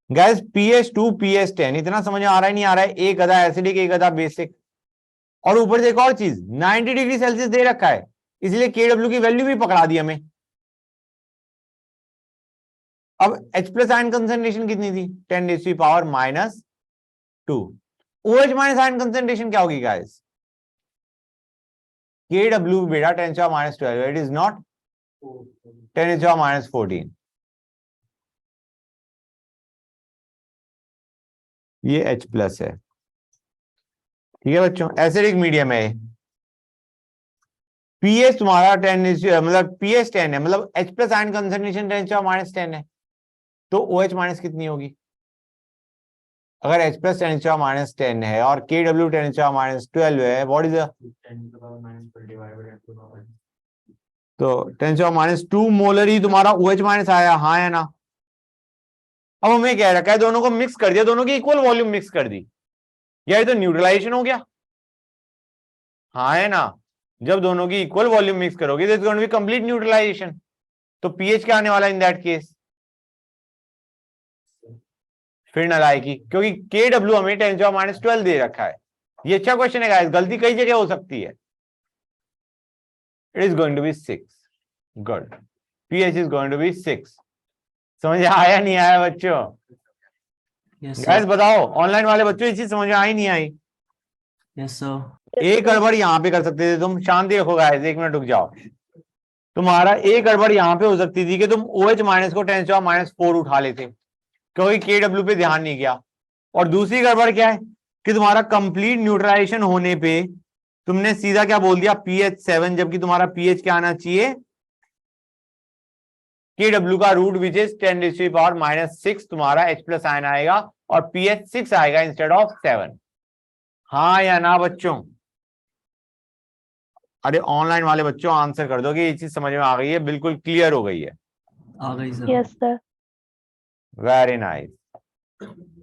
गैस pH2 pH10 इतना समझ में आ रहा है नहीं आ रहा है? एक गधा एसिडिक, एक गधा बेसिक। और ऊपर से एक और चीज, 90 डिग्री सेल्सियस दे रखा है, इसलिए KW की वैल्यू भी पकड़ा दी हमें। अब H प्लस आयन कंसंट्रेशन कितनी थी? 10⁻⁻2। OH माइनस आयन कंसंट्रेशन क्या होगी गाइस? KW बेटा 10⁻12, इट इज नॉट 10⁻14। ये H प्लस है, ठीक है बच्चों, एसिडिक मीडियम है। पीएच तुम्हारा 10 मतलब pH 10 है, मतलब H प्लस आयन कंसंट्रेशन 10⁻10 है, तो OH माइनस कितनी होगी? अगर H प्लस 10⁻10 है और KW 10⁻12 है, व्हाट इज तो 10⁻2 मोलर ही तुम्हारा OH माइनस आया, हाँ या ना? अब हमें क्या रखा है, दोनों को मिक्स कर दिया, दोनों की इक्वल वॉल्यूम मिक्स कर दी। यार ये तो न्यूट्रलाइजेशन हो गया। हाँ है ना, जब दोनों की इक्वल वॉल्यूम मिक्स करोगे तो it's going to be complete neutralisation. तो पीएच क्या आने वाला इन दैट केस? फिर नल आएगी, क्योंकि के डब्ल्यू हमें 10⁻12 दे रखा है। ये अच्छा क्वेश्चन है गाइस, गलती कई जगह हो सकती है। It is going to be 6। Good, pH is going to be 6। समझ आया नहीं आया बच्चों? Yes, guys sir. बताओ, ऑनलाइन वाले बच्चों ये चीज समझ में आई नहीं आई? Yes, sir. एक गड़बड़ यहाँ पे कर सकते थे तुम, शांति रखो गाइस, 1 मिनट रुक जाओ। तुम्हारा एक गड़बड़ यहाँ पे हो सकती थी कि तुम OH माइनस को 10⁻4 उठा लेते, क्योंकि के डब्ल्यू पे ध्यान नहीं किया। और दूसरी गड़बड़ क्या है कि तुम्हारा कंप्लीट न्यूट्रलाइजेशन होने पे तुमने सीधा क्या बोल दिया, pH 7, जबकि तुम्हारा pH क्या आना चाहिए, के डब्ल्यू का रूट विच इज 10⁻⁻6 तुम्हारा H+ आयन आएगा और pH 6 आएगा इंस्टेड ऑफ 7। हाँ या ना बच्चों? अरे ऑनलाइन वाले बच्चों आंसर कर दो कि ये चीज समझ में आ गई है, बिल्कुल क्लियर हो गई है। आ गई sir. Yes, sir. Very nice.